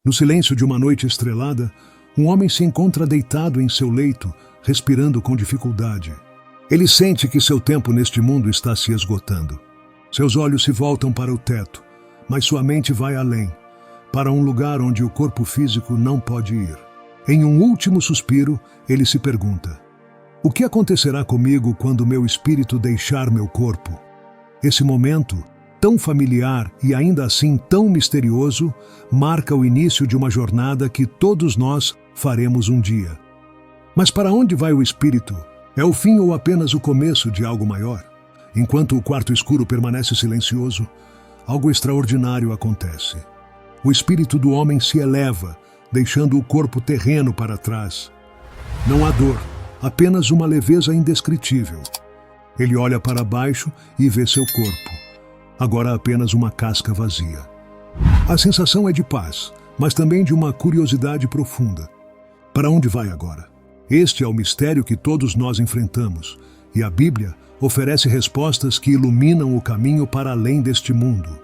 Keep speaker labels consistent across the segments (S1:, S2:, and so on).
S1: No silêncio de uma noite estrelada, um homem se encontra deitado em seu leito, respirando com dificuldade. Ele sente que seu tempo neste mundo está se esgotando. Seus olhos se voltam para o teto, mas sua mente vai além, para um lugar onde o corpo físico não pode ir. Em um último suspiro, ele se pergunta: o que acontecerá comigo quando meu espírito deixar meu corpo? Esse momento, tão familiar e ainda assim tão misterioso, marca o início de uma jornada que todos nós faremos um dia. Mas para onde vai o espírito? É o fim ou apenas o começo de algo maior? Enquanto o quarto escuro permanece silencioso, algo extraordinário acontece. O espírito do homem se eleva, deixando o corpo terreno para trás. Não há dor, apenas uma leveza indescritível. Ele olha para baixo e vê seu corpo. Agora apenas uma casca vazia. A sensação é de paz, mas também de uma curiosidade profunda. Para onde vai agora? Este é o mistério que todos nós enfrentamos, e a Bíblia oferece respostas que iluminam o caminho para além deste mundo.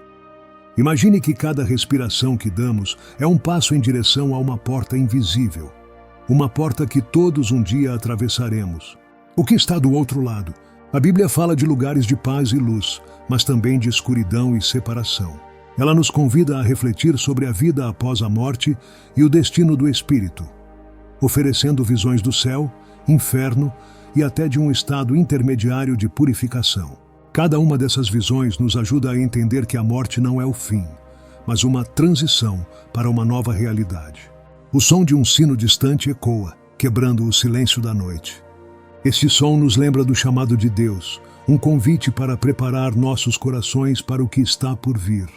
S1: Imagine que cada respiração que damos é um passo em direção a uma porta invisível. Uma porta que todos um dia atravessaremos. O que está do outro lado? A Bíblia fala de lugares de paz e luz, mas também de escuridão e separação. Ela nos convida a refletir sobre a vida após a morte e o destino do espírito, oferecendo visões do céu, inferno e até de um estado intermediário de purificação. Cada uma dessas visões nos ajuda a entender que a morte não é o fim, mas uma transição para uma nova realidade. O som de um sino distante ecoa, quebrando o silêncio da noite. Este som nos lembra do chamado de Deus, um convite para preparar nossos corações para o que está por vir.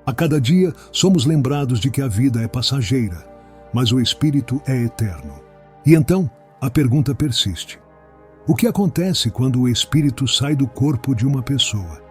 S1: A cada dia somos lembrados de que a vida é passageira, mas o espírito é eterno. E então, a pergunta persiste: o que acontece quando o espírito sai do corpo de uma pessoa?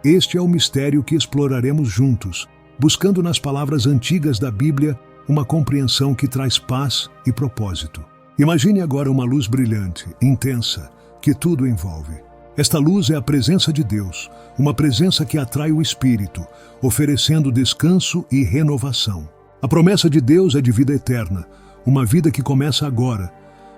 S1: Este é o mistério que exploraremos juntos, buscando nas palavras antigas da Bíblia uma compreensão que traz paz e propósito. Imagine agora uma luz brilhante, intensa, que tudo envolve. Esta luz é a presença de Deus, uma presença que atrai o espírito, oferecendo descanso e renovação. A promessa de Deus é de vida eterna, uma vida que começa agora,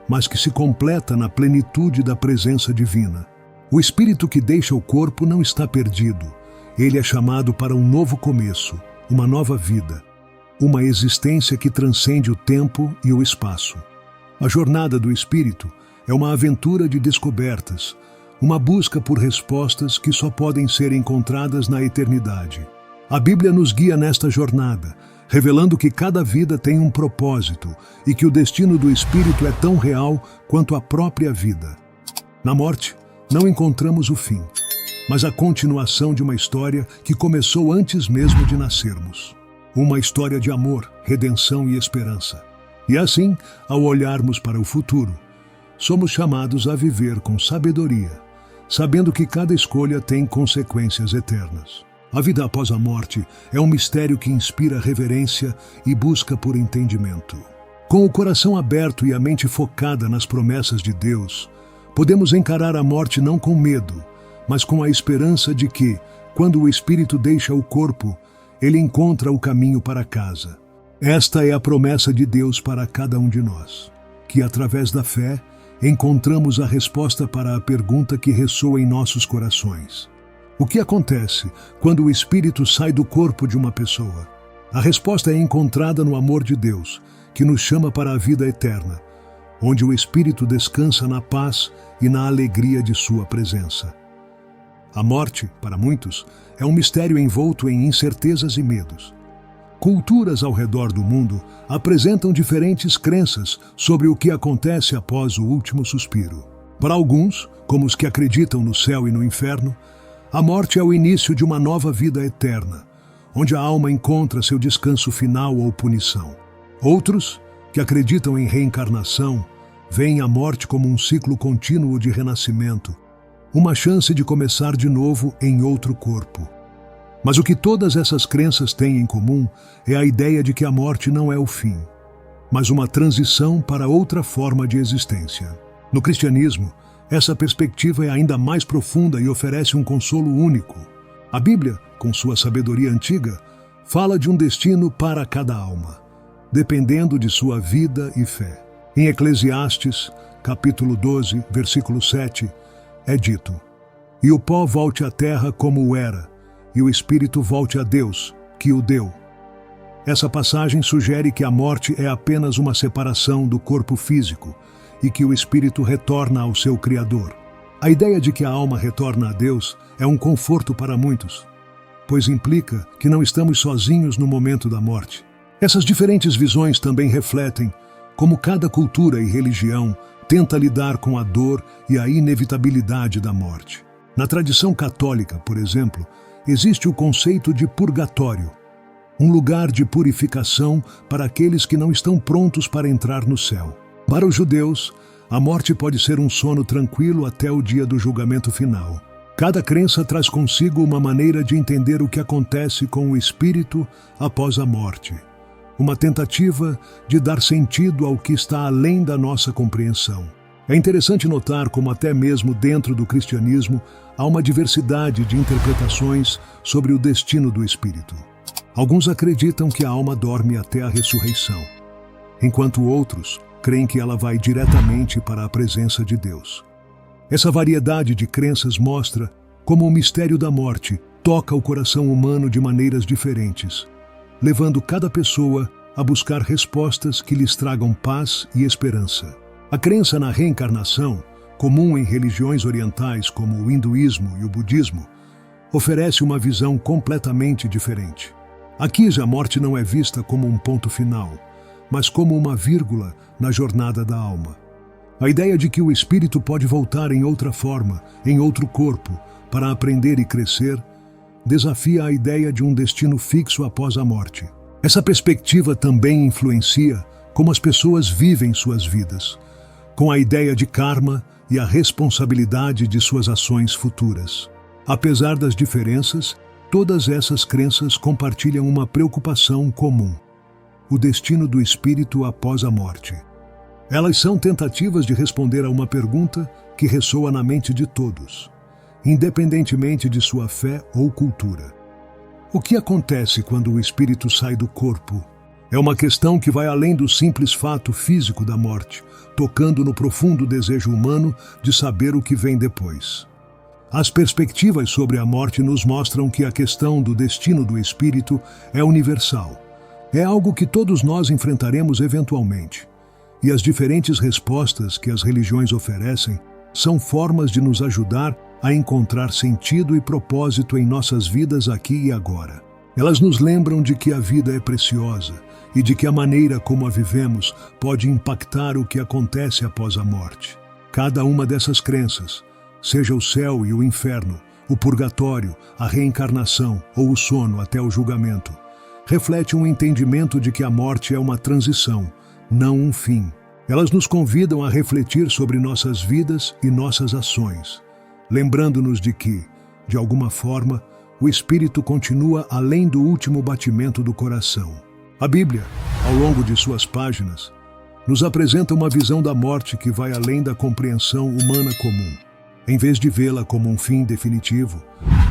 S1: mas que se completa na plenitude da presença divina. O espírito que deixa o corpo não está perdido. Ele é chamado para um novo começo, uma nova vida, uma existência que transcende o tempo e o espaço. A jornada do espírito é uma aventura de descobertas, uma busca por respostas que só podem ser encontradas na eternidade. A Bíblia nos guia nesta jornada, revelando que cada vida tem um propósito e que o destino do espírito é tão real quanto a própria vida. Na morte, não encontramos o fim, mas a continuação de uma história que começou antes mesmo de nascermos. Uma história de amor, redenção e esperança. E assim, ao olharmos para o futuro, somos chamados a viver com sabedoria, sabendo que cada escolha tem consequências eternas. A vida após a morte é um mistério que inspira reverência e busca por entendimento. Com o coração aberto e a mente focada nas promessas de Deus, podemos encarar a morte não com medo, mas com a esperança de que, quando o espírito deixa o corpo, ele encontra o caminho para casa. Esta é a promessa de Deus para cada um de nós, que através da fé encontramos a resposta para a pergunta que ressoa em nossos corações. O que acontece quando o espírito sai do corpo de uma pessoa? A resposta é encontrada no amor de Deus, que nos chama para a vida eterna, onde o espírito descansa na paz e na alegria de sua presença. A morte, para muitos, é um mistério envolto em incertezas e medos. Culturas ao redor do mundo apresentam diferentes crenças sobre o que acontece após o último suspiro. Para alguns, como os que acreditam no céu e no inferno, a morte é o início de uma nova vida eterna, onde a alma encontra seu descanso final ou punição. Outros, que acreditam em reencarnação, veem a morte como um ciclo contínuo de renascimento, uma chance de começar de novo em outro corpo. Mas o que todas essas crenças têm em comum é a ideia de que a morte não é o fim, mas uma transição para outra forma de existência. No cristianismo, essa perspectiva é ainda mais profunda e oferece um consolo único. A Bíblia, com sua sabedoria antiga, fala de um destino para cada alma. dependendo de sua vida e fé. Em Eclesiastes, capítulo 12, versículo 7, é dito: "E o pó volte à terra como era, e o espírito volte a Deus, que o deu." Essa passagem sugere que a morte é apenas uma separação do corpo físico e que o espírito retorna ao seu Criador. A ideia de que a alma retorna a Deus é um conforto para muitos, pois implica que não estamos sozinhos no momento da morte. Essas diferentes visões também refletem como cada cultura e religião tenta lidar com a dor e a inevitabilidade da morte. Na tradição católica, por exemplo, existe o conceito de purgatório, um lugar de purificação para aqueles que não estão prontos para entrar no céu. Para os judeus, a morte pode ser um sono tranquilo até o dia do julgamento final. Cada crença traz consigo uma maneira de entender o que acontece com o espírito após a morte, uma tentativa de dar sentido ao que está além da nossa compreensão. É interessante notar como até mesmo dentro do cristianismo há uma diversidade de interpretações sobre o destino do espírito. Alguns acreditam que a alma dorme até a ressurreição, enquanto outros creem que ela vai diretamente para a presença de Deus. Essa variedade de crenças mostra como o mistério da morte toca o coração humano de maneiras diferentes, levando cada pessoa a buscar respostas que lhes tragam paz e esperança. A crença na reencarnação, comum em religiões orientais como o hinduísmo e o budismo, oferece uma visão completamente diferente. Aqui a morte não é vista como um ponto final, mas como uma vírgula na jornada da alma. A ideia de que o espírito pode voltar em outra forma, em outro corpo, para aprender e crescer, desafia a ideia de um destino fixo após a morte. Essa perspectiva também influencia como as pessoas vivem suas vidas, com a ideia de karma e a responsabilidade de suas ações futuras. Apesar das diferenças, todas essas crenças compartilham uma preocupação comum: o destino do espírito após a morte. Elas são tentativas de responder a uma pergunta que ressoa na mente de todos, independentemente de sua fé ou cultura. O que acontece quando o espírito sai do corpo? É uma questão que vai além do simples fato físico da morte, tocando no profundo desejo humano de saber o que vem depois. As perspectivas sobre a morte nos mostram que a questão do destino do espírito é universal. É algo que todos nós enfrentaremos eventualmente. E as diferentes respostas que as religiões oferecem são formas de nos ajudar a encontrar sentido e propósito em nossas vidas aqui e agora. Elas nos lembram de que a vida é preciosa e de que a maneira como a vivemos pode impactar o que acontece após a morte. Cada uma dessas crenças, seja o céu e o inferno, o purgatório, a reencarnação ou o sono até o julgamento, reflete um entendimento de que a morte é uma transição, não um fim. Elas nos convidam a refletir sobre nossas vidas e nossas ações, lembrando-nos de que, de alguma forma, o espírito continua além do último batimento do coração. A Bíblia, ao longo de suas páginas, nos apresenta uma visão da morte que vai além da compreensão humana comum. Em vez de vê-la como um fim definitivo,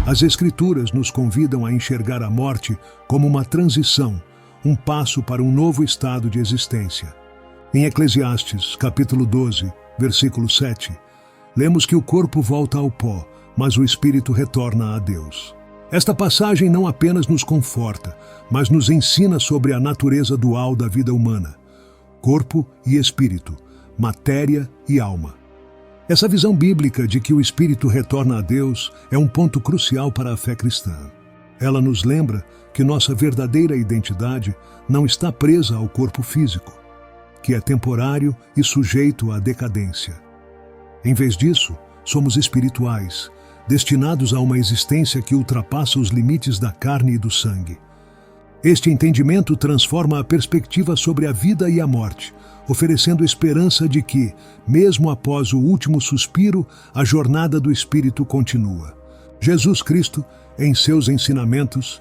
S1: as Escrituras nos convidam a enxergar a morte como uma transição, um passo para um novo estado de existência. Em Eclesiastes, capítulo 12, versículo 7, lemos que o corpo volta ao pó, mas o espírito retorna a Deus. Esta passagem não apenas nos conforta, mas nos ensina sobre a natureza dual da vida humana: corpo e espírito, matéria e alma. Essa visão bíblica de que o espírito retorna a Deus é um ponto crucial para a fé cristã. Ela nos lembra que nossa verdadeira identidade não está presa ao corpo físico, que é temporário e sujeito à decadência. Em vez disso, somos espirituais, destinados a uma existência que ultrapassa os limites da carne e do sangue. Este entendimento transforma a perspectiva sobre a vida e a morte, oferecendo esperança de que, mesmo após o último suspiro, a jornada do Espírito continua. Jesus Cristo, em seus ensinamentos,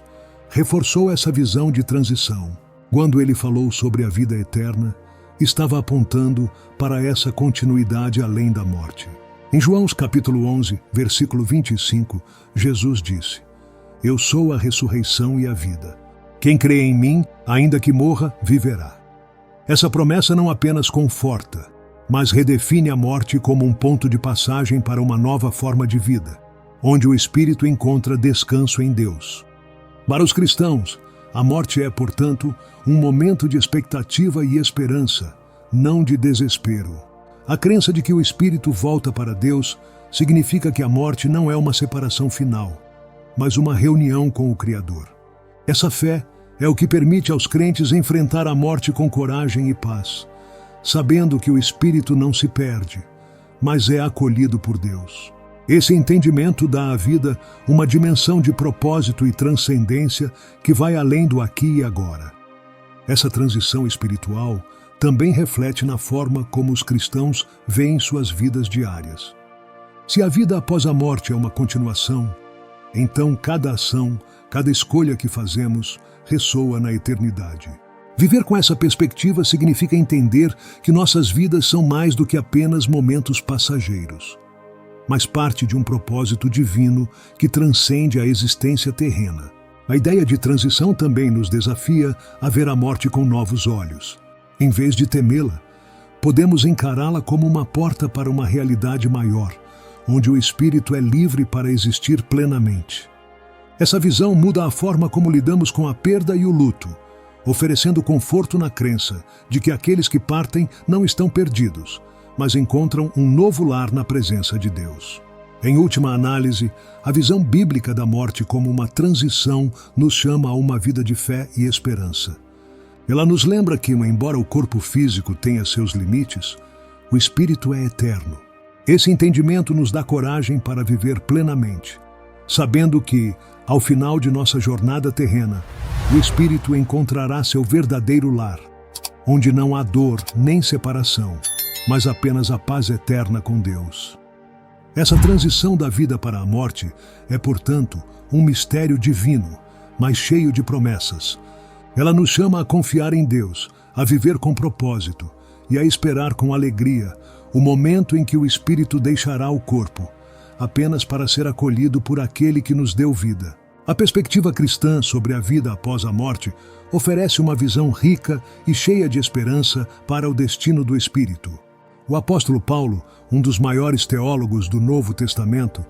S1: reforçou essa visão de transição. Quando ele falou sobre a vida eterna, estava apontando para essa continuidade além da morte. Em João capítulo 11, versículo 25, Jesus disse: "Eu sou a ressurreição e a vida. Quem crê em mim, ainda que morra, viverá." Essa promessa não apenas conforta, mas redefine a morte como um ponto de passagem para uma nova forma de vida, onde o espírito encontra descanso em Deus. Para os cristãos, a morte é, portanto, um momento de expectativa e esperança, não de desespero. A crença de que o espírito volta para Deus significa que a morte não é uma separação final, mas uma reunião com o Criador. Essa fé é o que permite aos crentes enfrentar a morte com coragem e paz, sabendo que o espírito não se perde, mas é acolhido por Deus. Esse entendimento dá à vida uma dimensão de propósito e transcendência que vai além do aqui e agora. Essa transição espiritual também reflete na forma como os cristãos veem suas vidas diárias. Se a vida após a morte é uma continuação, então cada ação, cada escolha que fazemos, ressoa na eternidade. Viver com essa perspectiva significa entender que nossas vidas são mais do que apenas momentos passageiros, mas parte de um propósito divino que transcende a existência terrena. A ideia de transição também nos desafia a ver a morte com novos olhos. Em vez de temê-la, podemos encará-la como uma porta para uma realidade maior, onde o espírito é livre para existir plenamente. Essa visão muda a forma como lidamos com a perda e o luto, oferecendo conforto na crença de que aqueles que partem não estão perdidos, mas encontram um novo lar na presença de Deus. Em última análise, a visão bíblica da morte como uma transição nos chama a uma vida de fé e esperança. Ela nos lembra que, embora o corpo físico tenha seus limites, o espírito é eterno. Esse entendimento nos dá coragem para viver plenamente, sabendo que, ao final de nossa jornada terrena, o espírito encontrará seu verdadeiro lar, onde não há dor nem separação, mas apenas a paz eterna com Deus. Essa transição da vida para a morte é, portanto, um mistério divino, mas cheio de promessas. Ela nos chama a confiar em Deus, a viver com propósito e a esperar com alegria o momento em que o espírito deixará o corpo, apenas para ser acolhido por aquele que nos deu vida. A perspectiva cristã sobre a vida após a morte oferece uma visão rica e cheia de esperança para o destino do espírito. O apóstolo Paulo, um dos maiores teólogos do Novo Testamento,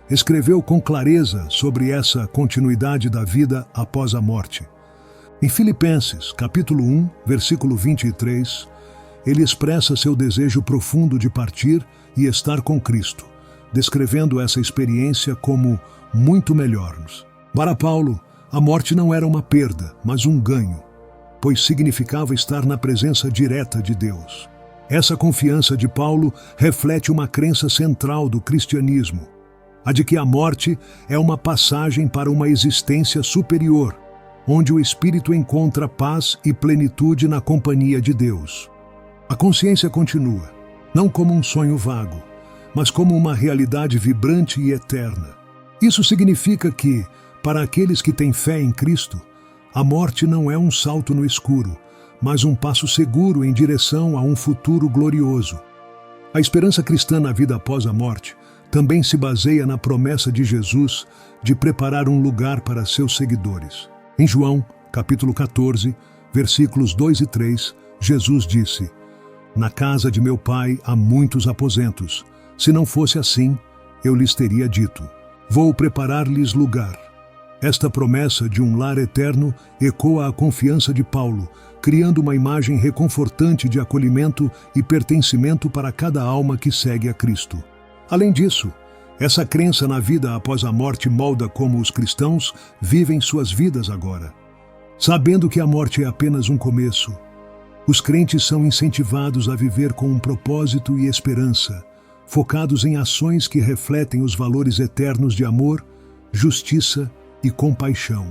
S1: escreveu com clareza sobre essa continuidade da vida após a morte. Em Filipenses, capítulo 1, versículo 23, ele expressa seu desejo profundo de partir e estar com Cristo, descrevendo essa experiência como muito melhor. Para Paulo, a morte não era uma perda, mas um ganho, pois significava estar na presença direta de Deus. Essa confiança de Paulo reflete uma crença central do cristianismo, a de que a morte é uma passagem para uma existência superior, onde o espírito encontra paz e plenitude na companhia de Deus. A consciência continua, não como um sonho vago, mas como uma realidade vibrante e eterna. Isso significa que, para aqueles que têm fé em Cristo, a morte não é um salto no escuro, mas um passo seguro em direção a um futuro glorioso. A esperança cristã na vida após a morte também se baseia na promessa de Jesus de preparar um lugar para seus seguidores. Em João, capítulo 14, versículos 2 e 3, Jesus disse: "Na casa de meu Pai há muitos aposentos. Se não fosse assim, eu lhes teria dito: vou preparar-lhes lugar." Esta promessa de um lar eterno ecoa a confiança de Paulo, criando uma imagem reconfortante de acolhimento e pertencimento para cada alma que segue a Cristo. Além disso, essa crença na vida após a morte molda como os cristãos vivem suas vidas agora. Sabendo que a morte é apenas um começo, os crentes são incentivados a viver com um propósito e esperança, focados em ações que refletem os valores eternos de amor, justiça e compaixão.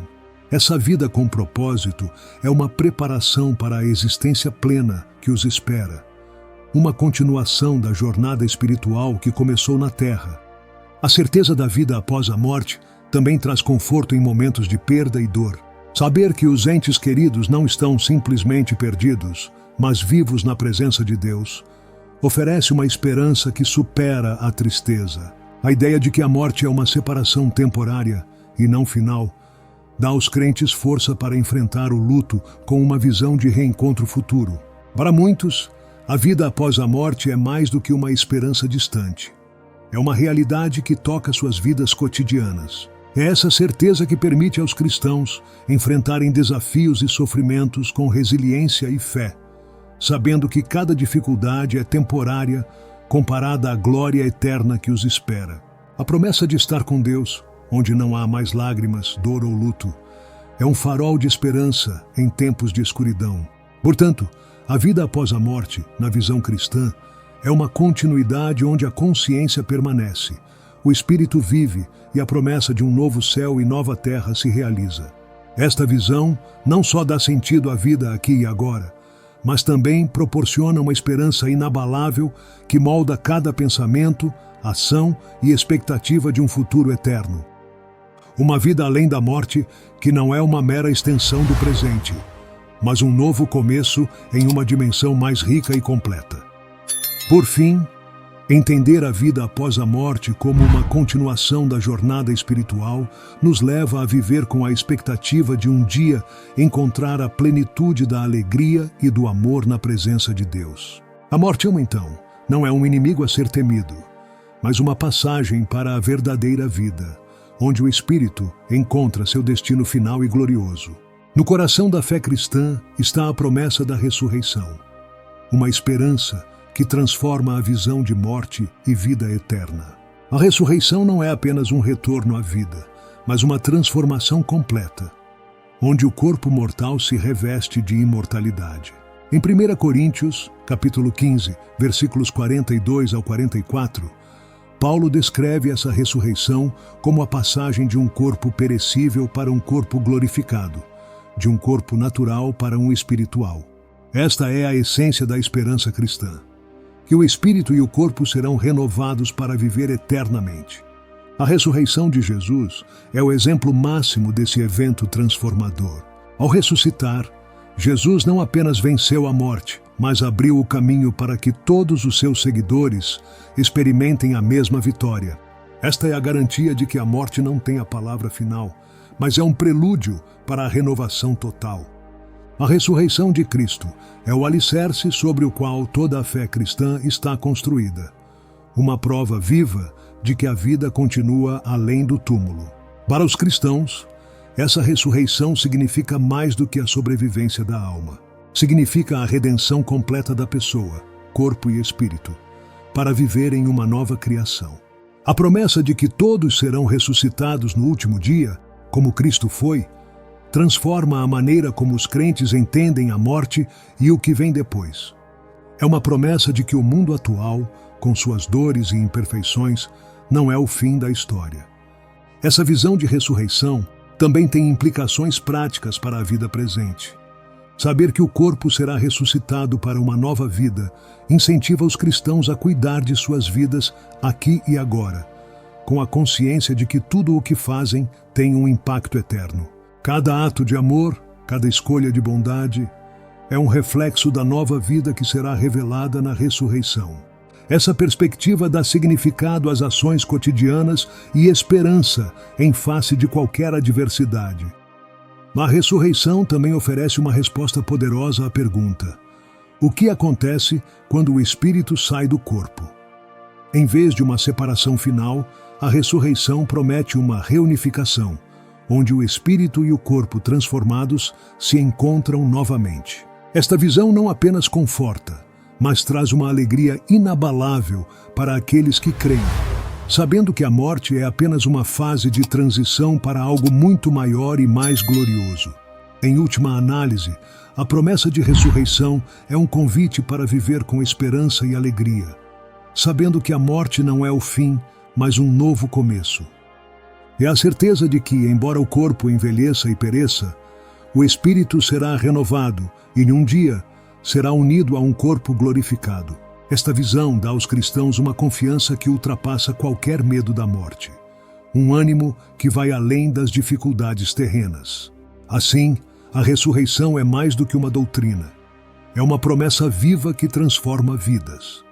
S1: Essa vida com propósito é uma preparação para a existência plena que os espera, uma continuação da jornada espiritual que começou na terra. A certeza da vida após a morte também traz conforto em momentos de perda e dor. Saber que os entes queridos não estão simplesmente perdidos, mas vivos na presença de Deus, oferece uma esperança que supera a tristeza. A ideia de que a morte é uma separação temporária e não final dá aos crentes força para enfrentar o luto com uma visão de reencontro futuro. Para muitos, a vida após a morte é mais do que uma esperança distante. É uma realidade que toca suas vidas cotidianas. É essa certeza que permite aos cristãos enfrentarem desafios e sofrimentos com resiliência e fé, sabendo que cada dificuldade é temporária comparada à glória eterna que os espera. A promessa de estar com Deus, onde não há mais lágrimas, dor ou luto, é um farol de esperança em tempos de escuridão. Portanto, a vida após a morte, na visão cristã, é uma continuidade onde a consciência permanece, o espírito vive e a promessa de um novo céu e nova terra se realiza. Esta visão não só dá sentido à vida aqui e agora, mas também proporciona uma esperança inabalável que molda cada pensamento, ação e expectativa de um futuro eterno. Uma vida além da morte que não é uma mera extensão do presente, mas um novo começo em uma dimensão mais rica e completa. Por fim, entender a vida após a morte como uma continuação da jornada espiritual nos leva a viver com a expectativa de um dia encontrar a plenitude da alegria e do amor na presença de Deus. A morte, então, não é um inimigo a ser temido, mas uma passagem para a verdadeira vida, onde o espírito encontra seu destino final e glorioso. No coração da fé cristã está a promessa da ressurreição, uma esperança que transforma a visão de morte e vida eterna. A ressurreição não é apenas um retorno à vida, mas uma transformação completa, onde o corpo mortal se reveste de imortalidade. Em 1 Coríntios, capítulo 15, versículos 42 ao 44, Paulo descreve essa ressurreição como a passagem de um corpo perecível para um corpo glorificado, de um corpo natural para um espiritual. Esta é a essência da esperança cristã, que o espírito e o corpo serão renovados para viver eternamente. A ressurreição de Jesus é o exemplo máximo desse evento transformador. Ao ressuscitar, Jesus não apenas venceu a morte, mas abriu o caminho para que todos os seus seguidores experimentem a mesma vitória. Esta é a garantia de que a morte não tem a palavra final, mas é um prelúdio para a renovação total. A ressurreição de Cristo é o alicerce sobre o qual toda a fé cristã está construída, uma prova viva de que a vida continua além do túmulo. Para os cristãos, essa ressurreição significa mais do que a sobrevivência da alma. Significa a redenção completa da pessoa, corpo e espírito, para viver em uma nova criação. A promessa de que todos serão ressuscitados no último dia, como Cristo foi, transforma a maneira como os crentes entendem a morte e o que vem depois. É uma promessa de que o mundo atual, com suas dores e imperfeições, não é o fim da história. Essa visão de ressurreição também tem implicações práticas para a vida presente. Saber que o corpo será ressuscitado para uma nova vida incentiva os cristãos a cuidar de suas vidas aqui e agora, com a consciência de que tudo o que fazem tem um impacto eterno. Cada ato de amor, cada escolha de bondade, é um reflexo da nova vida que será revelada na ressurreição. Essa perspectiva dá significado às ações cotidianas e esperança em face de qualquer adversidade. A ressurreição também oferece uma resposta poderosa à pergunta: o que acontece quando o espírito sai do corpo? Em vez de uma separação final, a ressurreição promete uma reunificação, onde o espírito e o corpo transformados se encontram novamente. Esta visão não apenas conforta, mas traz uma alegria inabalável para aqueles que creem, sabendo que a morte é apenas uma fase de transição para algo muito maior e mais glorioso. Em última análise, a promessa de ressurreição é um convite para viver com esperança e alegria, sabendo que a morte não é o fim, mas um novo começo. É a certeza de que, embora o corpo envelheça e pereça, o espírito será renovado e, um dia, será unido a um corpo glorificado. Esta visão dá aos cristãos uma confiança que ultrapassa qualquer medo da morte, um ânimo que vai além das dificuldades terrenas. Assim, a ressurreição é mais do que uma doutrina. É uma promessa viva que transforma vidas.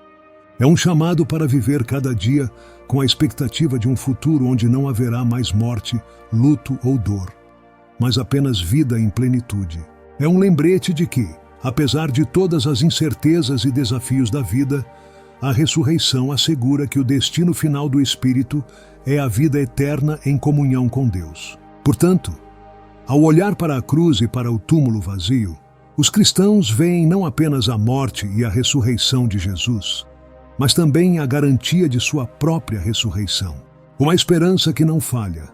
S1: É um chamado para viver cada dia com a expectativa de um futuro onde não haverá mais morte, luto ou dor, mas apenas vida em plenitude. É um lembrete de que, Apesar de todas as incertezas e desafios da vida, a ressurreição assegura que o destino final do espírito é a vida eterna em comunhão com Deus. Portanto, ao olhar para a cruz e para o túmulo vazio, os cristãos veem não apenas a morte e a ressurreição de Jesus, mas também a garantia de sua própria ressurreição. Uma esperança que não falha,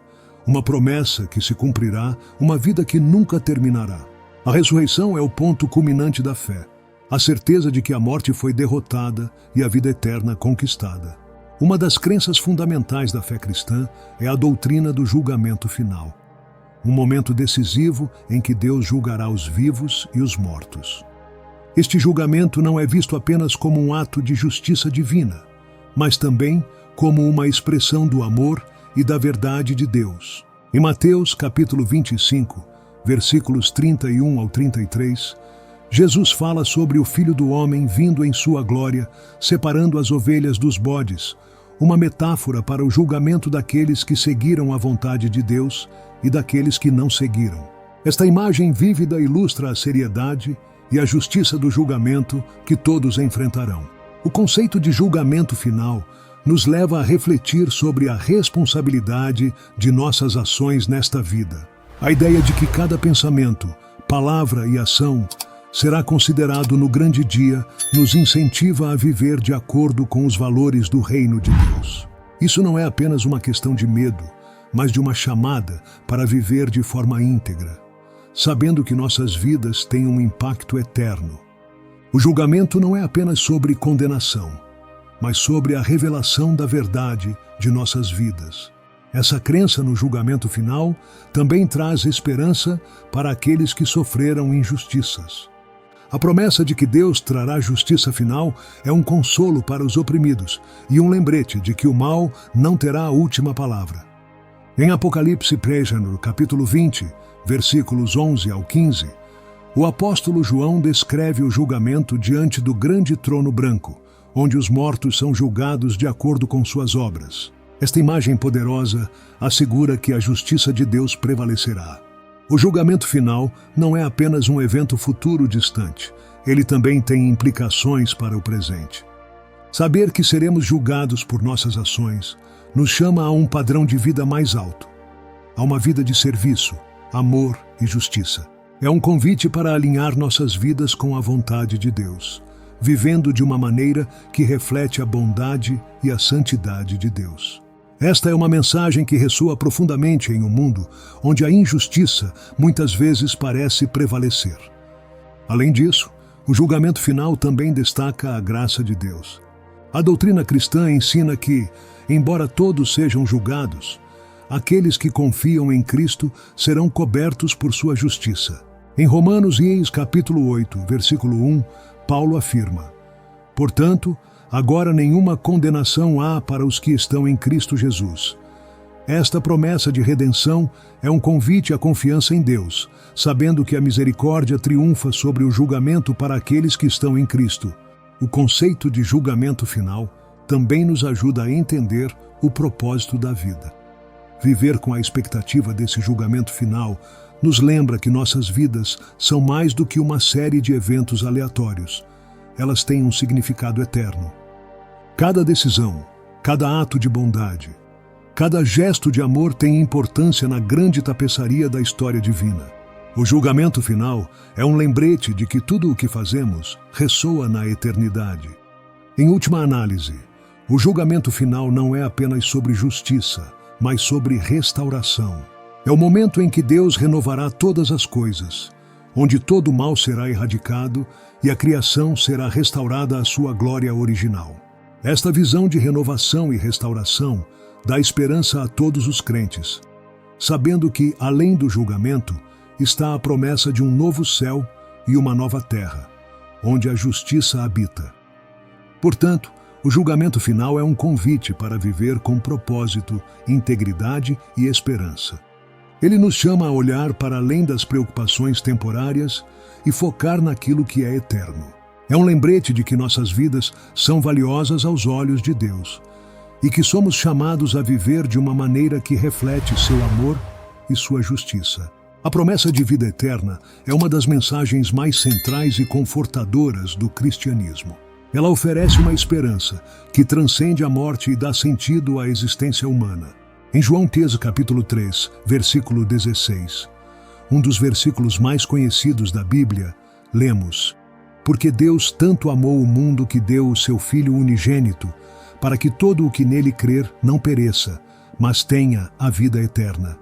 S1: uma promessa que se cumprirá, uma vida que nunca terminará. A ressurreição é o ponto culminante da fé, a certeza de que a morte foi derrotada e a vida eterna conquistada. Uma das crenças fundamentais da fé cristã é a doutrina do julgamento final. Um momento decisivo em que Deus julgará os vivos e os mortos. Este julgamento não é visto apenas como um ato de justiça divina, mas também como uma expressão do amor e da verdade de Deus. Em Mateus capítulo 25, versículos 31 ao 33, Jesus fala sobre o Filho do Homem vindo em sua glória, separando as ovelhas dos bodes, uma metáfora para o julgamento daqueles que seguiram a vontade de Deus e daqueles que não seguiram. Esta imagem vívida ilustra a seriedade e a justiça do julgamento que todos enfrentarão. O conceito de julgamento final nos leva a refletir sobre a responsabilidade de nossas ações nesta vida. A ideia de que cada pensamento, palavra e ação será considerado no grande dia nos incentiva a viver de acordo com os valores do reino de Deus. Isso não é apenas uma questão de medo, mas de uma chamada para viver de forma íntegra, sabendo que nossas vidas têm um impacto eterno. O julgamento não é apenas sobre condenação, mas sobre a revelação da verdade de nossas vidas. Essa crença no julgamento final também traz esperança para aqueles que sofreram injustiças. A promessa de que Deus trará justiça final é um consolo para os oprimidos e um lembrete de que o mal não terá a última palavra. Em Apocalipse, capítulo 20, versículos 11 ao 15, o apóstolo João descreve o julgamento diante do grande trono branco, onde os mortos são julgados de acordo com suas obras. Esta imagem poderosa assegura que a justiça de Deus prevalecerá. O julgamento final não é apenas um evento futuro distante, ele também tem implicações para o presente. Saber que seremos julgados por nossas ações nos chama a um padrão de vida mais alto, a uma vida de serviço, amor e justiça. É um convite para alinhar nossas vidas com a vontade de Deus, vivendo de uma maneira que reflete a bondade e a santidade de Deus. Esta é uma mensagem que ressoa profundamente em um mundo onde a injustiça muitas vezes parece prevalecer. Além disso, o julgamento final também destaca a graça de Deus. A doutrina cristã ensina que, embora todos sejam julgados, aqueles que confiam em Cristo serão cobertos por sua justiça. Em Romanos capítulo 8, versículo 1, Paulo afirma: Portanto, agora nenhuma condenação há para os que estão em Cristo Jesus. Esta promessa de redenção é um convite à confiança em Deus, sabendo que a misericórdia triunfa sobre o julgamento para aqueles que estão em Cristo. O conceito de julgamento final também nos ajuda a entender o propósito da vida. Viver com a expectativa desse julgamento final nos lembra que nossas vidas são mais do que uma série de eventos aleatórios. Elas têm um significado eterno. Cada decisão, cada ato de bondade, cada gesto de amor tem importância na grande tapeçaria da história divina. O julgamento final é um lembrete de que tudo o que fazemos ressoa na eternidade. Em última análise, o julgamento final não é apenas sobre justiça, mas sobre restauração. É o momento em que Deus renovará todas as coisas, onde todo o mal será erradicado e a criação será restaurada à sua glória original. Esta visão de renovação e restauração dá esperança a todos os crentes, sabendo que, além do julgamento, está a promessa de um novo céu e uma nova terra, onde a justiça habita. Portanto, o julgamento final é um convite para viver com propósito, integridade e esperança. Ele nos chama a olhar para além das preocupações temporárias e focar naquilo que é eterno. É um lembrete de que nossas vidas são valiosas aos olhos de Deus e que somos chamados a viver de uma maneira que reflete seu amor e sua justiça. A promessa de vida eterna é uma das mensagens mais centrais e confortadoras do cristianismo. Ela oferece uma esperança que transcende a morte e dá sentido à existência humana. Em João 13, capítulo 3, versículo 16, um dos versículos mais conhecidos da Bíblia, lemos: Porque Deus tanto amou o mundo que deu o seu Filho unigênito, para que todo o que nele crer não pereça, mas tenha a vida eterna.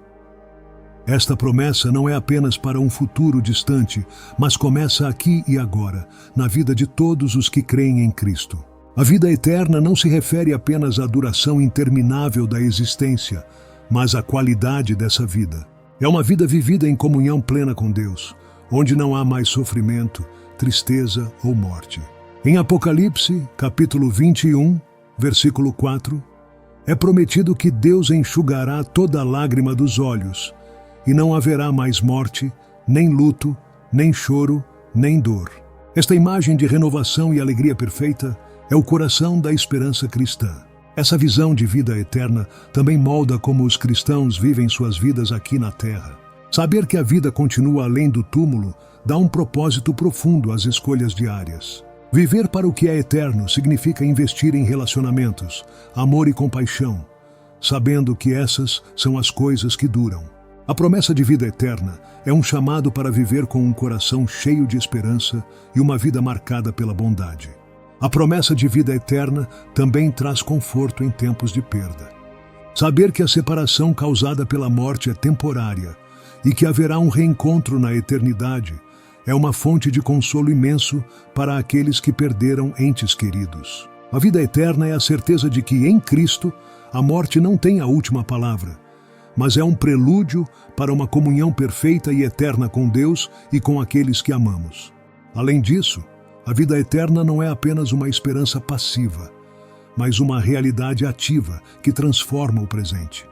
S1: Esta promessa não é apenas para um futuro distante, mas começa aqui e agora, na vida de todos os que creem em Cristo. A vida eterna não se refere apenas à duração interminável da existência, mas à qualidade dessa vida. É uma vida vivida em comunhão plena com Deus, onde não há mais sofrimento, tristeza ou morte. Em Apocalipse, capítulo 21, versículo 4, é prometido que Deus enxugará toda lágrima dos olhos, e não haverá mais morte, nem luto, nem choro, nem dor. Esta imagem de renovação e alegria perfeita é o coração da esperança cristã. Essa visão de vida eterna também molda como os cristãos vivem suas vidas aqui na Terra. Saber que a vida continua além do túmulo dá um propósito profundo às escolhas diárias. Viver para o que é eterno significa investir em relacionamentos, amor e compaixão, sabendo que essas são as coisas que duram. A promessa de vida eterna é um chamado para viver com um coração cheio de esperança e uma vida marcada pela bondade. A promessa de vida eterna também traz conforto em tempos de perda. Saber que a separação causada pela morte é temporária e que haverá um reencontro na eternidade é uma fonte de consolo imenso para aqueles que perderam entes queridos. A vida eterna é a certeza de que, em Cristo, a morte não tem a última palavra, mas é um prelúdio para uma comunhão perfeita e eterna com Deus e com aqueles que amamos. Além disso, a vida eterna não é apenas uma esperança passiva, mas uma realidade ativa que transforma o presente.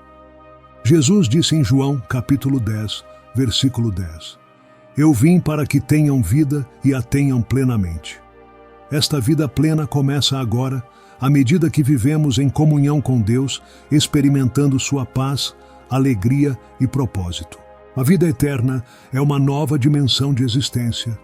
S1: Jesus disse em João, capítulo 10, versículo 10, Eu vim para que tenham vida e a tenham plenamente. Esta vida plena começa agora, à medida que vivemos em comunhão com Deus, experimentando sua paz, alegria e propósito. A vida eterna é uma nova dimensão de existência,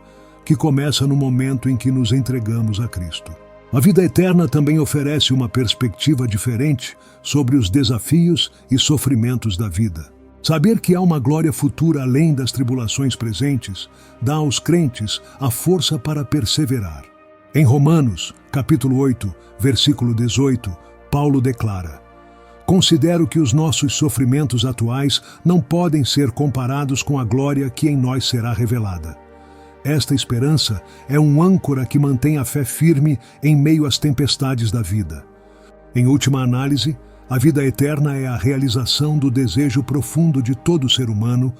S1: que começa no momento em que nos entregamos a Cristo. A vida eterna também oferece uma perspectiva diferente sobre os desafios e sofrimentos da vida. Saber que há uma glória futura além das tribulações presentes dá aos crentes a força para perseverar. Em Romanos, capítulo 8, versículo 18, Paulo declara: Considero que os nossos sofrimentos atuais não podem ser comparados com a glória que em nós será revelada. Esta esperança é um âncora que mantém a fé firme em meio às tempestades da vida. Em última análise, a vida eterna é a realização do desejo profundo de todo ser humano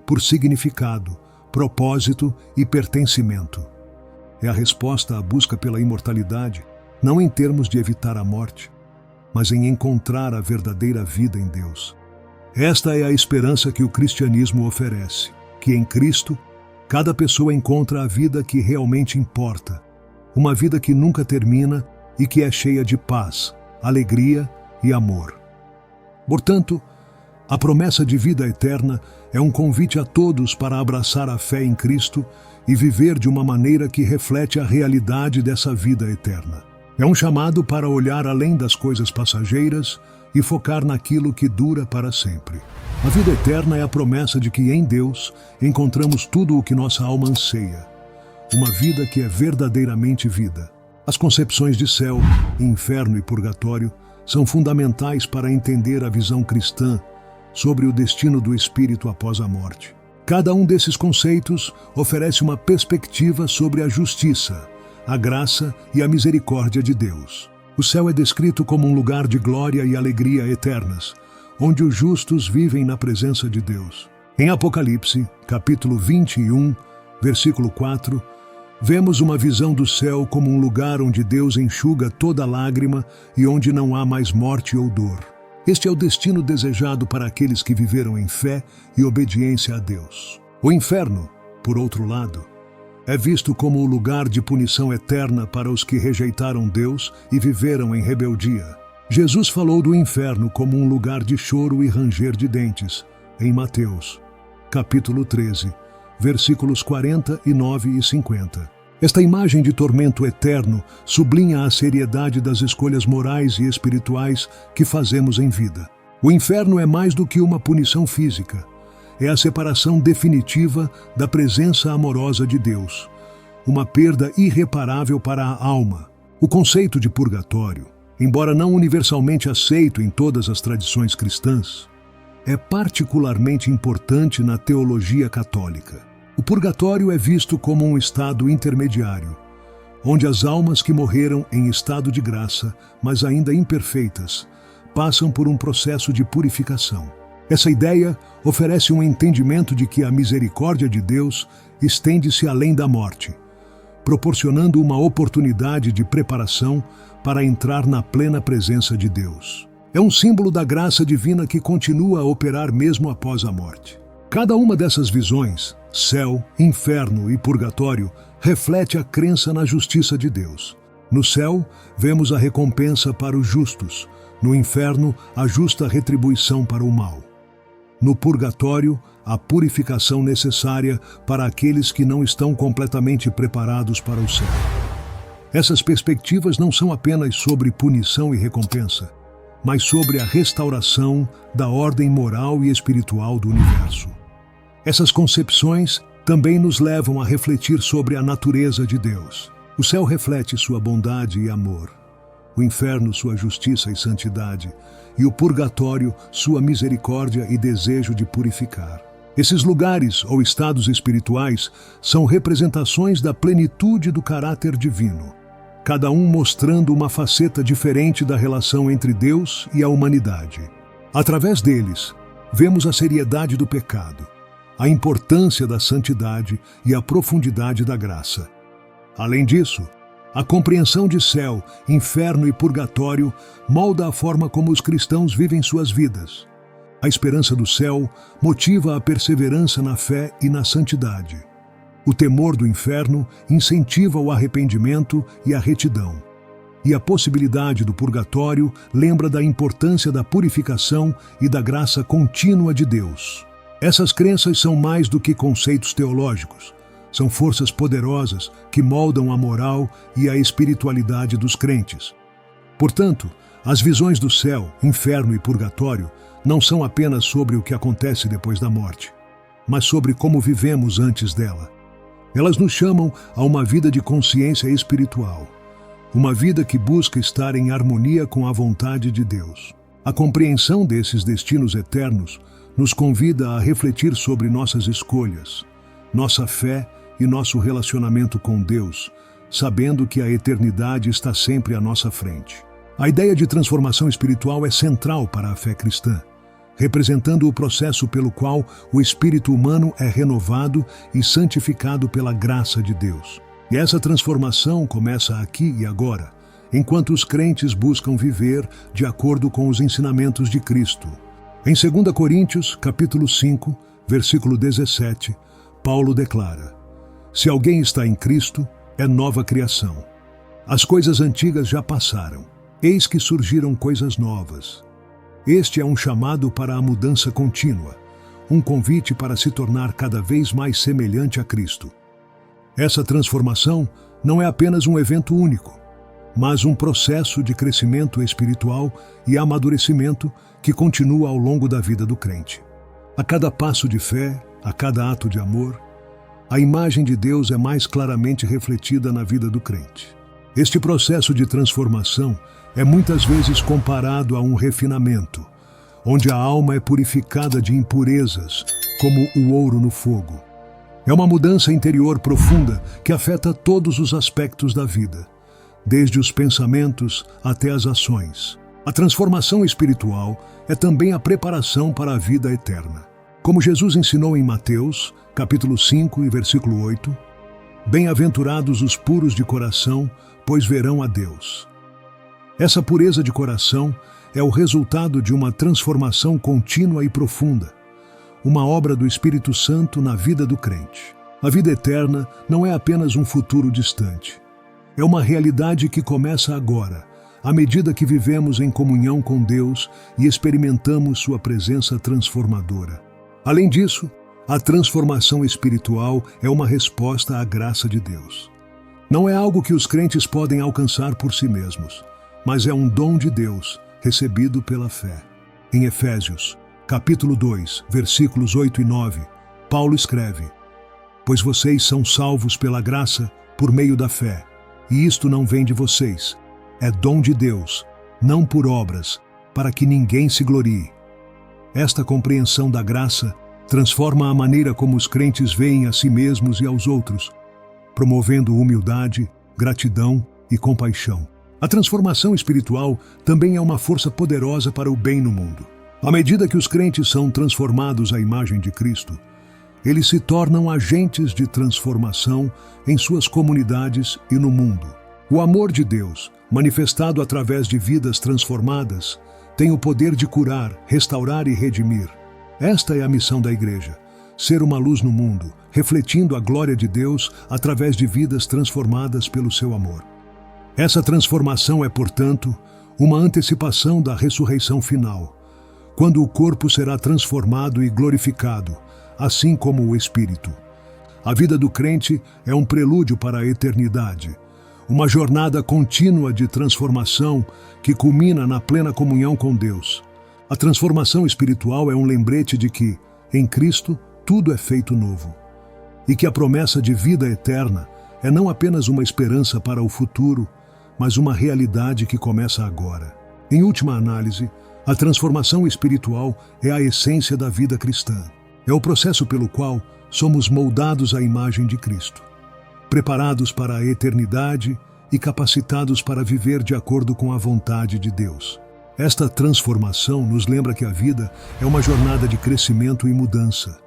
S1: por significado, propósito e pertencimento. É a resposta à busca pela imortalidade, não em termos de evitar a morte, mas em encontrar a verdadeira vida em Deus. Esta é a esperança que o cristianismo oferece, que em Cristo, cada pessoa encontra a vida que realmente importa, uma vida que nunca termina e que é cheia de paz, alegria e amor. Portanto, a promessa de vida eterna é um convite a todos para abraçar a fé em Cristo e viver de uma maneira que reflete a realidade dessa vida eterna. É um chamado para olhar além das coisas passageiras e focar naquilo que dura para sempre. A vida eterna é a promessa de que em Deus encontramos tudo o que nossa alma anseia. Uma vida que é verdadeiramente vida. As concepções de céu, inferno e purgatório são fundamentais para entender a visão cristã sobre o destino do espírito após a morte. Cada um desses conceitos oferece uma perspectiva sobre a justiça, a graça e a misericórdia de Deus. O céu é descrito como um lugar de glória e alegria eternas, onde os justos vivem na presença de Deus. Em Apocalipse, capítulo 21, versículo 4, vemos uma visão do céu como um lugar onde Deus enxuga toda lágrima e onde não há mais morte ou dor. Este é o destino desejado para aqueles que viveram em fé e obediência a Deus. O inferno, por outro lado, é visto como o lugar de punição eterna para os que rejeitaram Deus e viveram em rebeldia. Jesus falou do inferno como um lugar de choro e ranger de dentes, em Mateus, capítulo 13, versículos 49 e 50. Esta imagem de tormento eterno sublinha a seriedade das escolhas morais e espirituais que fazemos em vida. O inferno é mais do que uma punição física. É a separação definitiva da presença amorosa de Deus, uma perda irreparável para a alma. O conceito de purgatório, embora não universalmente aceito em todas as tradições cristãs, é particularmente importante na teologia católica. O purgatório é visto como um estado intermediário, onde as almas que morreram em estado de graça, mas ainda imperfeitas, passam por um processo de purificação. Essa ideia oferece um entendimento de que a misericórdia de Deus estende-se além da morte, proporcionando uma oportunidade de preparação para entrar na plena presença de Deus. É um símbolo da graça divina que continua a operar mesmo após a morte. Cada uma dessas visões, céu, inferno e purgatório, reflete a crença na justiça de Deus. No céu, vemos a recompensa para os justos. No inferno, a justa retribuição para o mal. No purgatório, a purificação necessária para aqueles que não estão completamente preparados para o céu. Essas perspectivas não são apenas sobre punição e recompensa, mas sobre a restauração da ordem moral e espiritual do universo. Essas concepções também nos levam a refletir sobre a natureza de Deus. O céu reflete sua bondade e amor, o inferno sua justiça e santidade, e o purgatório sua misericórdia e desejo de purificar. Esses lugares ou estados espirituais são representações da plenitude do caráter divino, cada um mostrando uma faceta diferente da relação entre Deus e a humanidade. Através deles, vemos a seriedade do pecado, a importância da santidade e a profundidade da graça. Além disso, a compreensão de céu, inferno e purgatório molda a forma como os cristãos vivem suas vidas. A esperança do céu motiva a perseverança na fé e na santidade. O temor do inferno incentiva o arrependimento e a retidão. E a possibilidade do purgatório lembra da importância da purificação e da graça contínua de Deus. Essas crenças são mais do que conceitos teológicos. São forças poderosas que moldam a moral e a espiritualidade dos crentes. Portanto, as visões do céu, inferno e purgatório não são apenas sobre o que acontece depois da morte, mas sobre como vivemos antes dela. Elas nos chamam a uma vida de consciência espiritual, uma vida que busca estar em harmonia com a vontade de Deus. A compreensão desses destinos eternos nos convida a refletir sobre nossas escolhas, nossa fé e nosso relacionamento com Deus, sabendo que a eternidade está sempre à nossa frente. A ideia de transformação espiritual é central para a fé cristã, representando o processo pelo qual o espírito humano é renovado e santificado pela graça de Deus. E essa transformação começa aqui e agora, enquanto os crentes buscam viver de acordo com os ensinamentos de Cristo. Em 2 Coríntios, capítulo 5, versículo 17, Paulo declara: se alguém está em Cristo, é nova criação. As coisas antigas já passaram, eis que surgiram coisas novas. Este é um chamado para a mudança contínua, um convite para se tornar cada vez mais semelhante a Cristo. Essa transformação não é apenas um evento único, mas um processo de crescimento espiritual e amadurecimento que continua ao longo da vida do crente. A cada passo de fé, a cada ato de amor, a imagem de Deus é mais claramente refletida na vida do crente. Este processo de transformação é muitas vezes comparado a um refinamento, onde a alma é purificada de impurezas, como o ouro no fogo. É uma mudança interior profunda que afeta todos os aspectos da vida, desde os pensamentos até as ações. A transformação espiritual é também a preparação para a vida eterna. Como Jesus ensinou em Mateus, capítulo 5 e versículo 8, bem-aventurados os puros de coração, pois verão a Deus. Essa pureza de coração é o resultado de uma transformação contínua e profunda, uma obra do Espírito Santo na vida do crente. A vida eterna não é apenas um futuro distante. É uma realidade que começa agora, à medida que vivemos em comunhão com Deus e experimentamos sua presença transformadora. Além disso, A transformação espiritual é uma resposta à graça de Deus. Não é algo que os crentes podem alcançar por si mesmos, mas é um dom de Deus, recebido pela fé. Em Efésios, capítulo 2, versículos 8 e 9, Paulo escreve: Pois vocês são salvos pela graça, por meio da fé, e isto não vem de vocês, é dom de Deus, não por obras, para que ninguém se glorie. Esta compreensão da graça transforma a maneira como os crentes veem a si mesmos e aos outros, promovendo humildade, gratidão e compaixão. A transformação espiritual também é uma força poderosa para o bem no mundo. À medida que os crentes são transformados à imagem de Cristo, eles se tornam agentes de transformação em suas comunidades e no mundo. O amor de Deus, manifestado através de vidas transformadas, tem o poder de curar, restaurar e redimir. Esta é a missão da Igreja: ser uma luz no mundo, refletindo a glória de Deus através de vidas transformadas pelo seu amor. Essa transformação é, portanto, uma antecipação da ressurreição final, quando o corpo será transformado e glorificado, assim como o espírito. A vida do crente é um prelúdio para a eternidade, uma jornada contínua de transformação que culmina na plena comunhão com Deus. A transformação espiritual é um lembrete de que, em Cristo, tudo é feito novo, e que a promessa de vida eterna é não apenas uma esperança para o futuro, mas uma realidade que começa agora. Em última análise, a transformação espiritual é a essência da vida cristã. É o processo pelo qual somos moldados à imagem de Cristo, preparados para a eternidade e capacitados para viver de acordo com a vontade de Deus. Esta transformação nos lembra que a vida é uma jornada de crescimento e mudança,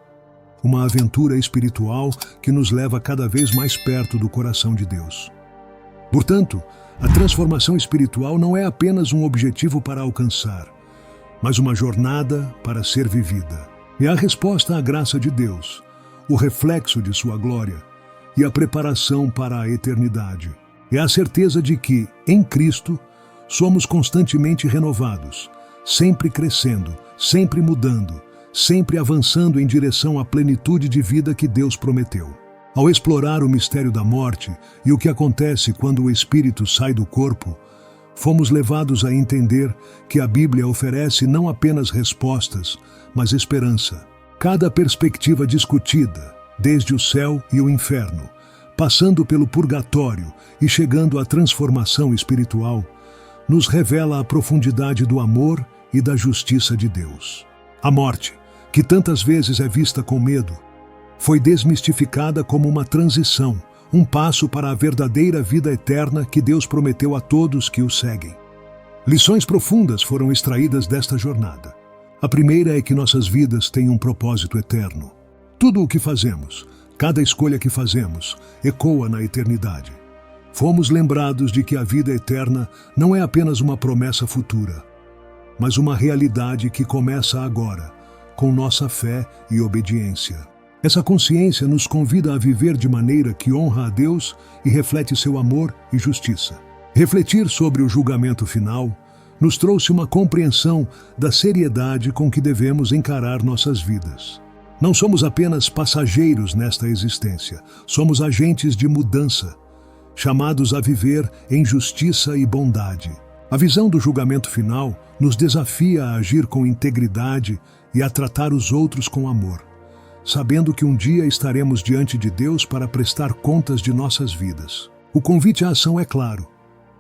S1: uma aventura espiritual que nos leva cada vez mais perto do coração de Deus. Portanto, a transformação espiritual não é apenas um objetivo para alcançar, mas uma jornada para ser vivida. É a resposta à graça de Deus, o reflexo de sua glória e a preparação para a eternidade. É a certeza de que, em Cristo, somos constantemente renovados, sempre crescendo, sempre mudando, sempre avançando em direção à plenitude de vida que Deus prometeu. Ao explorar o mistério da morte e o que acontece quando o espírito sai do corpo, fomos levados a entender que a Bíblia oferece não apenas respostas, mas esperança. Cada perspectiva discutida, desde o céu e o inferno, passando pelo purgatório e chegando à transformação espiritual, nos revela a profundidade do amor e da justiça de Deus. A morte, que tantas vezes é vista com medo, foi desmistificada como uma transição, um passo para a verdadeira vida eterna que Deus prometeu a todos que o seguem. Lições profundas foram extraídas desta jornada. A primeira é que nossas vidas têm um propósito eterno. Tudo o que fazemos, cada escolha que fazemos, ecoa na eternidade. Fomos lembrados de que a vida eterna não é apenas uma promessa futura, mas uma realidade que começa agora, com nossa fé e obediência. Essa consciência nos convida a viver de maneira que honra a Deus e reflete seu amor e justiça. Refletir sobre o julgamento final nos trouxe uma compreensão da seriedade com que devemos encarar nossas vidas. Não somos apenas passageiros nesta existência, somos agentes de mudança, chamados a viver em justiça e bondade. A visão do julgamento final nos desafia a agir com integridade e a tratar os outros com amor, sabendo que um dia estaremos diante de Deus para prestar contas de nossas vidas. O convite à ação é claro.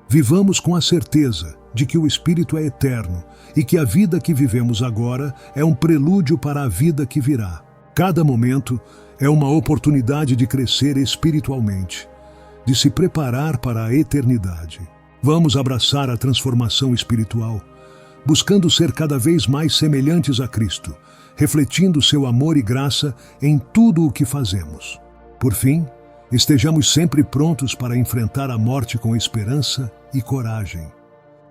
S1: Vivamos com a certeza de que o Espírito é eterno e que a vida que vivemos agora é um prelúdio para a vida que virá. Cada momento é uma oportunidade de crescer espiritualmente, de se preparar para a eternidade. Vamos abraçar a transformação espiritual, buscando ser cada vez mais semelhantes a Cristo, refletindo seu amor e graça em tudo o que fazemos. Por fim, estejamos sempre prontos para enfrentar a morte com esperança e coragem.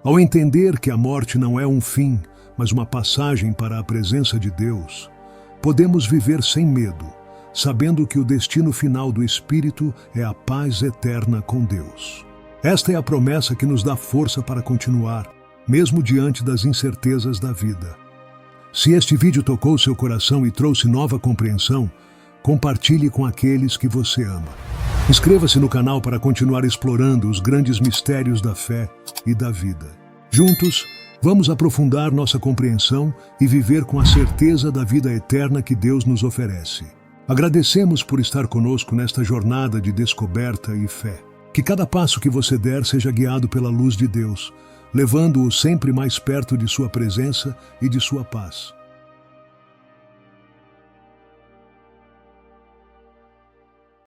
S1: Ao entender que a morte não é um fim, mas uma passagem para a presença de Deus, podemos viver sem medo, sabendo que o destino final do Espírito é a paz eterna com Deus. Esta é a promessa que nos dá força para continuar, mesmo diante das incertezas da vida. Se este vídeo tocou seu coração e trouxe nova compreensão, compartilhe com aqueles que você ama. Inscreva-se no canal para continuar explorando os grandes mistérios da fé e da vida. Juntos, vamos aprofundar nossa compreensão e viver com a certeza da vida eterna que Deus nos oferece. Agradecemos por estar conosco nesta jornada de descoberta e fé. Que cada passo que você der seja guiado pela luz de Deus, levando-o sempre mais perto de sua presença e de sua paz.